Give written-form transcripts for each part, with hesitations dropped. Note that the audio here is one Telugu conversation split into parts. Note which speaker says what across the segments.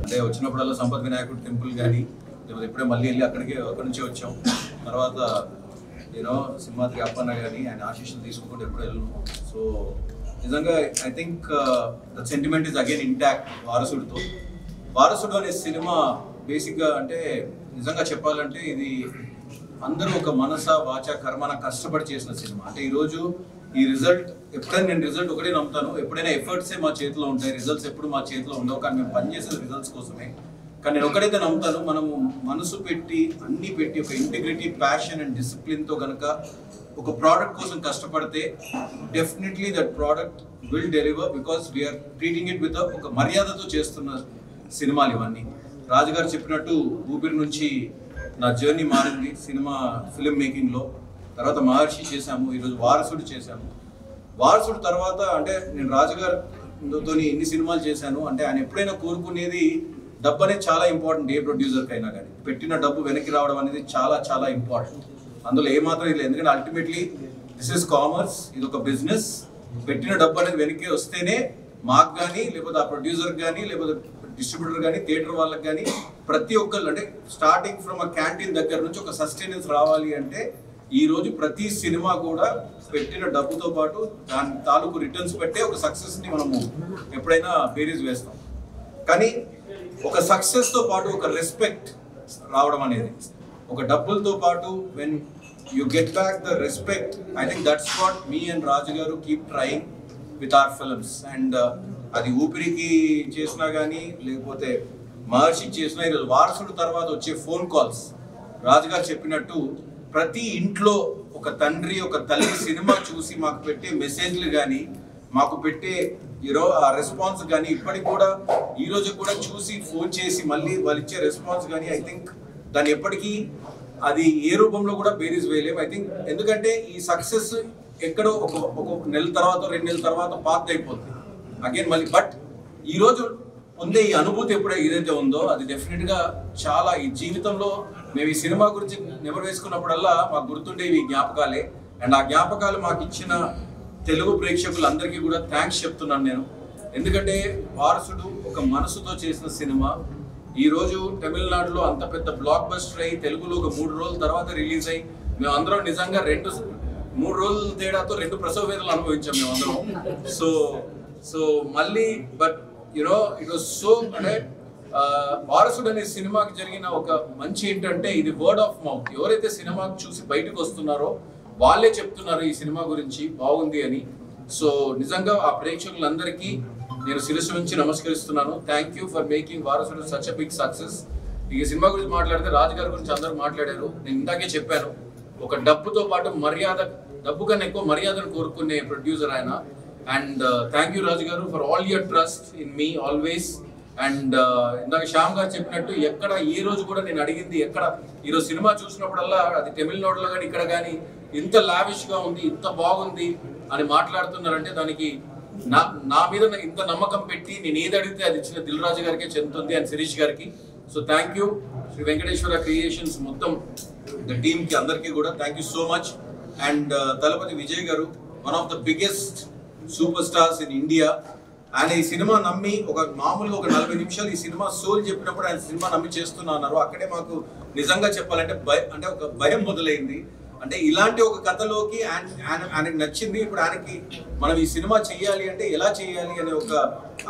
Speaker 1: అంటే వచ్చినప్పుడల్లా సంపత్ వినాయకుడు టెంపుల్ కానీ లేకపోతే ఇప్పుడే మళ్ళీ వెళ్ళి అక్కడికి అక్కడి నుంచే వచ్చాం. తర్వాత సింహాద్రి అప్పన్న కానీ ఆయన ఆశీస్సులు తీసుకుంటూ ఎప్పుడు వెళ్ళను. సో నిజంగా I think the sentiment is again intact. వారసుడు అనే సినిమా బేసిక్గా అంటే నిజంగా చెప్పాలంటే ఇది అందరూ ఒక మనస వాచ కర్మన కష్టపడి చేసిన సినిమా. అంటే ఈరోజు ఈ రిజల్ట్ ఎప్పుడైనా నేను రిజల్ట్ ఒకటే నమ్ముతాను, ఎప్పుడైనా ఎఫర్ట్సే మా చేతిలో ఉంటాయి, రిజల్ట్స్ ఎప్పుడు మా చేతిలో ఉండవు. కానీ మేము పనిచేసేది రిజల్ట్స్ కోసమే. కానీ నేను ఒకటైతే నమ్ముతాను, మనము మనసు పెట్టి అన్ని పెట్టి ఒక ఇంటిగ్రిటీ, ప్యాషన్ అండ్ డిసిప్లిన్తో కనుక ఒక ప్రోడక్ట్ కోసం కష్టపడితే definitely that product will deliver. Because we are treating it with ఒక మర్యాదతో చేస్తున్న సినిమాలు ఇవన్నీ. రాజుగారు చెప్పినట్టు ఊపిరి నుంచి నా జర్నీ మారింది సినిమా ఫిల్మ్ మేకింగ్లో. తర్వాత మహర్షి చేశాము, ఈరోజు వారసుడు చేశాము. వారసుడు తర్వాత అంటే నేను రాజుగారితో ఇన్ని సినిమాలు చేశాను. అంటే ఆయన ఎప్పుడైనా కోరుకునేది డబ్బు అనేది చాలా ఇంపార్టెంట్. ఏ ప్రొడ్యూసర్కి అయినా కానీ పెట్టిన డబ్బు వెనక్కి రావడం అనేది చాలా చాలా ఇంపార్టెంట్. అందులో ఏమాత్రం లేదు. ఎందుకంటే అల్టిమేట్లీ దిస్ ఇస్ కామర్స్, ఇది ఒక బిజినెస్. పెట్టిన డబ్బు అనేది వెనక్కి వస్తేనే మాకు కానీ లేకపోతే ఆ ప్రొడ్యూసర్కి కానీ లేకపోతే డిస్ట్రిబ్యూటర్ కానీ థియేటర్ వాళ్ళకి కానీ ప్రతి ఒక్కళ్ళు అంటే స్టార్టింగ్ ఫ్రమ్ ఆ క్యాంటీన్ దగ్గర నుంచి ఒక సస్టైనెన్స్ రావాలి అంటే ఈరోజు ప్రతి సినిమా కూడా పెట్టిన డబ్బుతో పాటు దాని తాలూకు రిటర్న్స్ పెట్టే ఒక సక్సెస్ని మనము ఎప్పుడైనా బేరీజ్ వేస్తాం. కానీ ఒక సక్సెస్తో పాటు ఒక రెస్పెక్ట్ రావడం అనేది, ఒక డబ్బులతో పాటు when you get back the respect, I think that's what me and Raju garu keep trying with our films. And అది ఊపిరికి చేసినా కానీ లేకపోతే మహర్షికి చేసినా, ఈరోజు వారసుడు తర్వాత వచ్చే ఫోన్ కాల్స్ రాజుగారు చెప్పినట్టు ప్రతి ఇంట్లో ఒక తండ్రి ఒక తల్లి సినిమా చూసి మాకు పెట్టే మెసేజ్లు కానీ మాకు పెట్టే ఆ రెస్పాన్స్ కానీ ఇప్పటికి కూడా ఈ రోజు కూడా చూసి ఫోన్ చేసి మళ్ళీ వాళ్ళు ఇచ్చే రెస్పాన్స్ కానీ ఐ థింక్ దాన్ని ఎప్పటికీ అది ఏ రూపంలో కూడా బేరీజ్ వేయలేము. ఐ థింక్ ఎందుకంటే ఈ సక్సెస్ ఎక్కడో ఒక నెల తర్వాత 2 నెలల తర్వాత పాత్ అయిపోతుంది అగైన్ మళ్ళీ. బట్ ఈరోజు ఉండే ఈ అనుభూతి ఎప్పుడైతే ఏదైతే ఉందో అది డెఫినెట్గా చాలా ఈ జీవితంలో మేము ఈ సినిమా గురించి నెమరు వేసుకున్నప్పుడల్లా మాకు గుర్తుండేవి జ్ఞాపకాలే. అండ్ ఆ జ్ఞాపకాలు మాకు ఇచ్చిన తెలుగు ప్రేక్షకులందరికీ కూడా థ్యాంక్స్ చెప్తున్నాను నేను. ఎందుకంటే వారసుడు ఒక మనసుతో చేసిన సినిమా ఈరోజు తమిళనాడులో అంత పెద్ద బ్లాక్ బస్టర్ అయ్యి తెలుగులో ఒక 3 రోజుల తర్వాత రిలీజ్ అయ్యి మేము అందరం నిజంగా 3 రోజుల తేడాతో 2 ప్రసవ వేదనలు అనుభవించాం మేము అందరం. సో మళ్ళీ బట్ ఇట్ వాస్ సో అంటే వారసుడు అనే సినిమాకి జరిగిన ఒక మంచి ఏంటంటే ఇది వర్డ్ ఆఫ్ మౌత్. ఎవరైతే సినిమా చూసి బయటకు వస్తున్నారో వాళ్ళే చెప్తున్నారు ఈ సినిమా గురించి బాగుంది అని. సో నిజంగా ఆ ప్రేక్షకులందరికీ నేను శిరస్సు నుంచి నమస్కరిస్తున్నాను. థ్యాంక్ యూ ఫర్ మేకింగ్ వారసుడు సచ్ అ బిగ్ సక్సెస్. ఈ సినిమా గురించి మాట్లాడితే రాజుగారి గురించి అందరూ మాట్లాడారు. నేను ఇందాకే చెప్పాను, ఒక డబ్బుతో పాటు మర్యాద, డబ్బు కన్నా ఎక్కువ మర్యాదను కోరుకునే ప్రొడ్యూసర్ ఆయన. అండ్ థ్యాంక్ యూ రాజు గారు for all your trust in me always. And ఇందాక శ్యామ్ గారు చెప్పినట్టు ఎక్కడ ఏ రోజు కూడా నేను అడిగింది ఎక్కడ ఈరోజు సినిమా చూసినప్పుడల్లా అది తమిళనాడులో కానీ ఇక్కడ కానీ ఇంత లావిష్గా ఉంది, ఇంత బాగుంది అని మాట్లాడుతున్నారంటే దానికి నా మీద ఇంత నమ్మకం పెట్టి నేను ఏది అడిగితే అది ఇచ్చిన దిల్ రాజు గారికే చెందుతుంది అండ్ శిరీష్ గారికి. So thank you Sri Venkateswara creations మొత్తం ద టీమ్కి అందరికీ కూడా thank you so much. And Thalapathy Vijay garu one of the biggest superstars in India. ఆయన ఈ సినిమా నమ్మి ఒక మామూలుగా ఒక 40 నిమిషాలు ఈ సినిమా సోల్ చెప్పినప్పుడు ఆయన సినిమా నమ్మి చేస్తున్నారు. అక్కడే మాకు నిజంగా చెప్పాలంటే అంటే ఒక భయం మొదలైంది. అంటే ఇలాంటి ఒక కథలోకి ఆయనకు నచ్చింది. ఇప్పుడు ఆయనకి మనం ఈ సినిమా చెయ్యాలి అంటే ఎలా చేయాలి అనే ఒక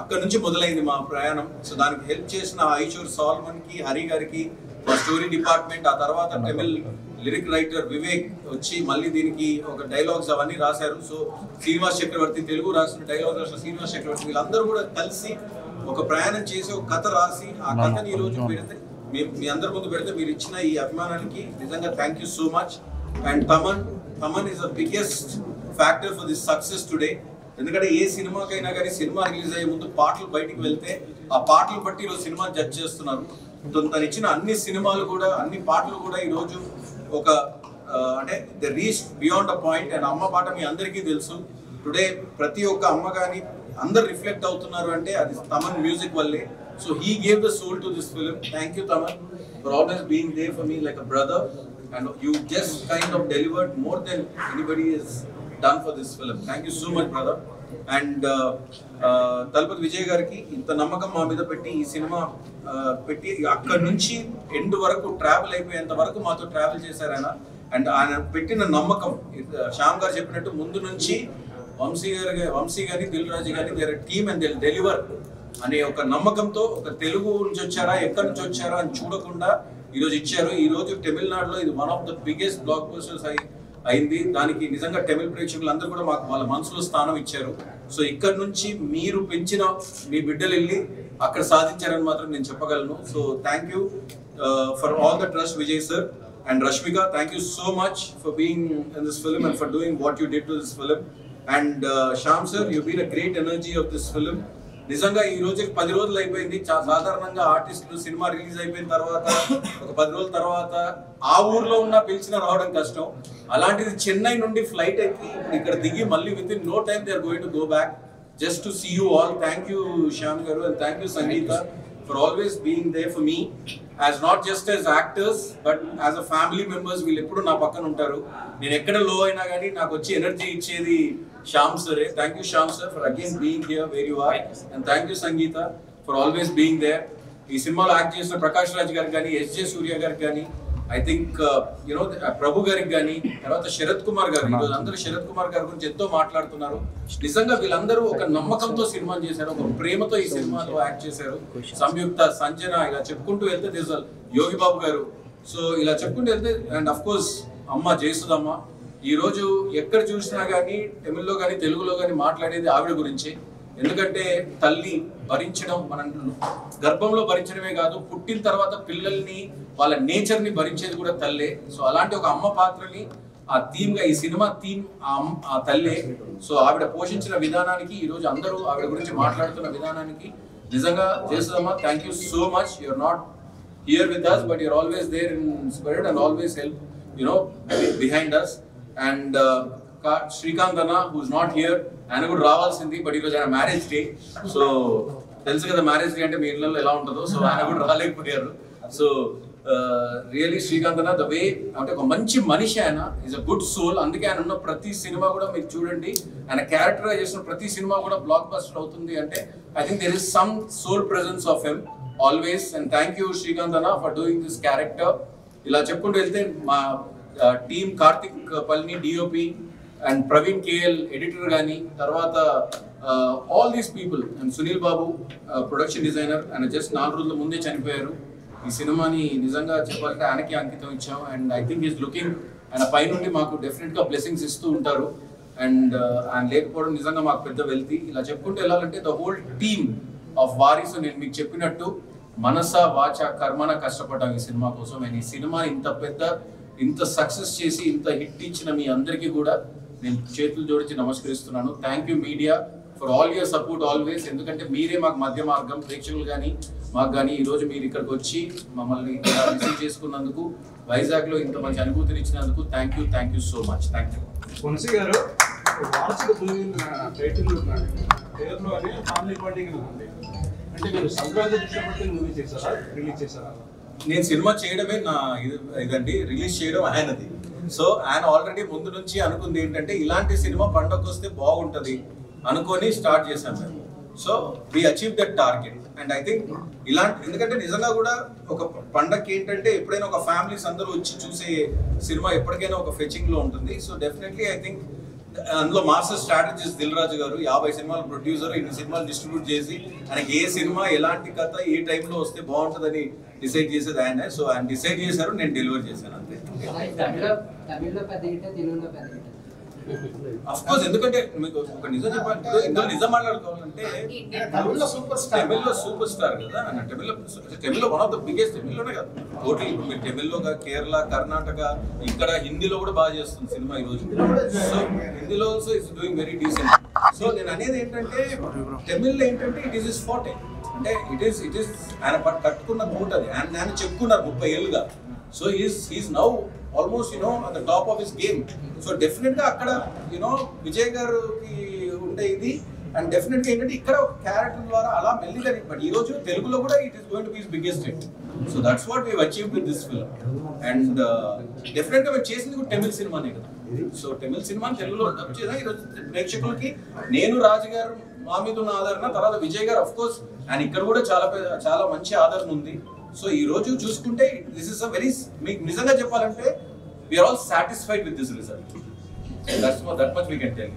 Speaker 1: అక్కడి నుంచి మొదలైంది మా ప్రయాణం. సో దానికి హెల్ప్ చేసిన ఐషూర్ సాల్మన్కి, హరి గారికి, మా స్టోరీ డిపార్ట్మెంట్, ఆ తర్వాత తమిళ్ లిరిక్ రైటర్ వివేక్ వచ్చి మళ్ళీ దీనికి ఒక డైలాగ్స్ అవన్నీ రాశారు. సో శ్రీనివాస్ చక్రవర్తి, తెలుగు రాసిన డైలాగ్ రాసిన శ్రీనివాస్ చక్రవర్తి, వీళ్ళందరూ కూడా కలిసి ఒక ప్రయాణం చేసి ఒక కథ రాసి ఆ కథని ఈరోజు పెడితే మీ అందరి ముందు పెడితే మీరు ఇచ్చిన ఈ అభిమానానికి నిజంగా thank you so much. And Thaman is the biggest factor for this success today. ఎందుకంటే ఏ సినిమాకైనా కానీ సినిమా రిలీజ్ అయ్యే ముందు పాటలు బయటికి వెళ్తే ఆ పాటలు బట్టి ఈరోజు సినిమా జడ్జ్ చేస్తున్నారు. తను ఇచ్చిన అన్ని సినిమాలు కూడా అన్ని పాటలు కూడా ఈరోజు ఒక అంటే the reach beyond a point. And అమ్మ పాట మీ అందరికీ తెలుసు. టుడే ప్రతి ఒక్క అమ్మ కానీ అందరు రిఫ్లెక్ట్ అవుతున్నారు అంటే అది తమన్ మ్యూజిక్ వల్లే. So he gave the soul to this film. Thank you Thaman for always being there for me like a brother. And you just kind of delivered more than anybody has done for this film. Thank you so much, brother. And Talpat Vijay gariki inta namakam ma meeda petti ee cinema పెట్టి అక్కడ నుంచి ఎండ్ వరకు ట్రావెల్ అయిపోయేంత వరకు మాతో ట్రావెల్ చేశారు ఆయన. అండ్ ఆయన పెట్టిన నమ్మకం, శ్యామ్ గారు చెప్పినట్టు ముందు నుంచి వంశీ గారి దిల్ రాజు గారి there team and Dil deliver అనే ఒక నమ్మకంతో, ఒక తెలుగు నుంచి వచ్చారా ఎక్కడి నుంచి వచ్చారా అని చూడకుండా ఈరోజు ఇచ్చారు. ఈరోజు తమిళనాడులో ఇది one of the biggest black busters అయింది. దానికి నిజంగా తమిళ ప్రేక్షకులు అందరూ కూడా మాకు వాళ్ళ మనసులో స్థానం ఇచ్చారు. సో ఇక్కడ నుంచి మీరు పెంచిన మీ బిడ్డలు వెళ్ళి అక్కడ సాధించారని మాత్రం నేను చెప్పగలను. So thank you for all the trust Vijay sir and Rashmika. Thank you so much for being in this film and for doing what you did to this film. And Shyam sir, you been a great energy of this film. నిజంగా ఈ రోజుకి 10 రోజులు అయిపోయింది. సాధారణంగా ఆర్టిస్టులు సినిమా రిలీజ్ అయిపోయిన తర్వాత ఒక 10 రోజుల తర్వాత ఆ ఊర్లో ఉన్న పిలిచిన రావడం కష్టం. అలాంటిది చెన్నై నుండి ఫ్లైట్ ఎక్కి ఇక్కడ దిగి మళ్ళీ within no time they are going to go back just to see you all. Thank you Shyam garu and thank you Sangeeta for always being there for me, as not just as actors but as a family members. వీళ్ళు ఎప్పుడు నా పక్కన ఉంటారు. నేను ఎక్కడ లో అయినా కానీ నాకు వచ్చి ఎనర్జీ ఇచ్చేది శ్యామ్ సరే. Thank you Shyam sir for again being here where you are. And thank you Sangeetha for always being there. ఈ సినిమాలో యాక్ట్ చేసిన ప్రకాష్ రాజ్ గారికి కానీ, ఎస్జే సూర్య గారికి కానీ, ఐ థింక్ యునో ప్రభు గారికి కానీ, తర్వాత శరత్ కుమార్ గారు, ఈరోజు అందరూ శరత్ కుమార్ గారి గురించి ఎంతో మాట్లాడుతున్నారు. నిజంగా వీళ్ళందరూ ఒక నమ్మకంతో సినిమా చేశారు, ఒక ప్రేమతో ఈ సినిమాలో యాక్ట్ చేశారు. సంయుక్త, సంజన, ఇలా చెప్పుకుంటూ వెళ్తే దిజల్ యోగి బాబు గారు, సో ఇలా చెప్పుకుంటూ వెళ్తే, అండ్ అఫ్ కోర్స్ అమ్మ జయసుధమ్మ. ఈ రోజు ఎక్కడ చూసినా కానీ తమిళ్లో కానీ తెలుగులో కానీ మాట్లాడేది ఆవిడ గురించి. ఎందుకంటే తల్లి భరించడం, మనం గర్భంలో భరించడమే కాదు, పుట్టిన తర్వాత పిల్లల్ని వాళ్ళ నేచర్ ని భరించేది కూడా తల్లే. సో అలాంటి ఒక అమ్మ పాత్రని ఆ థీమ్ గా, ఈ సినిమా థీమ్ ఆ తల్లే. సో ఆవిడ పోషించిన విధానానికి, ఈ రోజు అందరూ ఆవిడ గురించి మాట్లాడుతున్న విధానానికి నిజంగా చేస్తుందమ్మా. Thank you so much. You are not here with us but you're always there in spirit and always help, you know, behind us. And Srikanth అన్న who is not here, ఆయన కూడా రావాల్సింది, బట్ ఈరోజు ఆయన మ్యారేజ్ డే. సో తెలుసు కదా మ్యారేజ్ డే అంటే మీ ఇళ్ళలో ఎలా ఉంటుందో. సో ఆయన కూడా రాలేకపోయారు. సో రియలీ శ్రీకాంత్ అన్న ద వే, అంటే ఒక మంచి మనిషి, ఆయన ఈజ్ అ గుడ్ సోల్. అందుకే ఆయన ఉన్న ప్రతి సినిమా కూడా మీరు చూడండి, ఆయన క్యారెక్టర్ చేసిన ప్రతి సినిమా కూడా బ్లాక్ బస్టర్ అవుతుంది. అంటే I think there is some soul presence of him always. And thank you Srikanth అన్న ఫర్ డూయింగ్ దిస్ క్యారెక్టర్. ఇలా చెప్పుకుంటూ వెళ్తే మా team Karthik Palni DOP and Praveen KL editor కానీ, తర్వాత all these people, and Sunil Babu production designer. ఆయన జస్ట్ 4 రోజుల ముందే చనిపోయారు. ఈ సినిమాని నిజంగా చెప్పాలంటే ఆయనకి అంకితం ఇచ్చాం. And I think is looking, ఆయన పైనుండి మాకు డెఫినెట్గా బ్లెస్సింగ్స్ ఇస్తూ ఉంటారు. అండ్ ఆయన లేకపోవడం నిజంగా మాకు పెద్ద వెల్తీ. ఇలా చెప్పుకుంటూ వెళ్ళాలంటే ద హోల్ టీమ్ ఆఫ్ వారీస్, నేను మీకు చెప్పినట్టు మనస వాచ కర్మన కష్టపడ్డాం ఈ సినిమా కోసం. అండ్ ఈ సినిమా ఇంత సక్సెస్ చేసి ఇంత హిట్ ఇచ్చిన మీ అందరికీ కూడా నేను చేతులు జోడించి నమస్కరిస్తున్నాను. Thank you media for all your support always. ఎందుకంటే మీరే మాకు మధ్య మార్గం, ప్రేక్షకులు కానీ మాకు కానీ. ఈరోజు మీరు ఇక్కడికి వచ్చి మమ్మల్ని రిసీవ్ చేసుకున్నందుకు, వైజాగ్లో ఇంత మంచి అనుభూతిని ఇచ్చినందుకు thank you so much. Thank you.
Speaker 2: Vamsi గారు, వార్షిక టైటిల్ పేరులో అని ఫ్యామిలీ బాండింగ్ ఉంది. అంటే మీరు సంక్రాంతి దృష్టి మూవీ చేశారా, రిలీజ్ చేశారా?
Speaker 1: నేను సినిమా చేయడమే నా ఇదండి, రిలీజ్ చేయడం ఆయనది. సో ఆయన ఆల్రెడీ ముందు నుంచి అనుకుంది ఏంటంటే ఇలాంటి సినిమా పండగకు వస్తే బాగుంటది అనుకొని స్టార్ట్ చేశాం మేము. So we achieve that target. And I think ఇలాంటి, ఎందుకంటే నిజంగా కూడా ఒక పండగకి ఏంటంటే ఎప్పుడైనా ఒక ఫ్యామిలీస్ అందరూ వచ్చి చూసే సినిమా ఎప్పటికైనా ఒక ఫెచింగ్ లో ఉంటుంది. సో డెఫినెట్లీ ఐ థింక్ అందులో మాస్టర్ స్ట్రాటజిస్ట్ దిల్ రాజు గారు, 50 సినిమాలు ప్రొడ్యూసర్, 2 సినిమాలు డిస్ట్రిబ్యూట్ చేసి ఆయనకి ఏ సినిమా ఎలాంటి కథ ఏ టైంలో వస్తే బాగుంటుందని డిసైడ్ చేసేది ఆయన. సో ఆయన డిసైడ్ చేశారు, నేను డెలివర్ చేశాను అంతే. అఫ్ కోర్స్, ఎందుకంటే మీకు ఒక నిజం చెప్పాలంటే, ఇందులో నిజం మాట్లాడుకోవాలంటే తమిళ్లో సూపర్ స్టార్ కదా. తమిళ్లో వన్ ఆఫ్ ద బిగ్గెస్ట్, తమిళ్లోనే కదా టోటల్. ఇప్పుడు మీరు తమిళ్లో, కేరళ, కర్ణాటక, ఇక్కడ హిందీలో కూడా బాగా చేస్తుంది సినిమా ఈ రోజు. సో హిందీలో also is doing very decent. So నేను అనేది ఏంటంటే తమిళ్లో ఏంటంటే ఇట్ ఈస్ ఫార్టే, అంటే ఇట్ ఈస్ ఆయన కట్టుకున్న బూట్ అది. ఆయన చెప్పుకున్నారు 30 ఏళ్ళుగా. So he's now almost at the top of his game. So definite గా అక్కడ విజయ్ గారికి ఉండే ఇది, అండ్ డెఫినెట్ గా ఏంటంటే ఇక్కడ ఒక క్యారెక్టర్ ద్వారా అలా మెల్లిగా. బట్ ఈ రోజు తెలుగులో కూడా it is going to be his biggest hit. So that's what we achieved with this film. And definite గా మేము చేసింది కూడా తమిళ సినిమానే కదా. సో తమిళ సినిమాని తెలుగులో డబ్ చేద్దాం ఈరోజు ప్రేక్షకులకి. నేను రాజు గారు మా మీద ఉన్న ఆదరణ, తర్వాత విజయ్ గారు అఫ్ కోర్స్ అండ్ ఇక్కడ కూడా చాలా మంచి ఆదరణ ఉంది. సో ఈ రోజు చూసుకుంటే దిస్ ఇస్ అ వెరీ, మీకు నిజంగా చెప్పాలంటే we are all satisfied with this result. That much we can tell.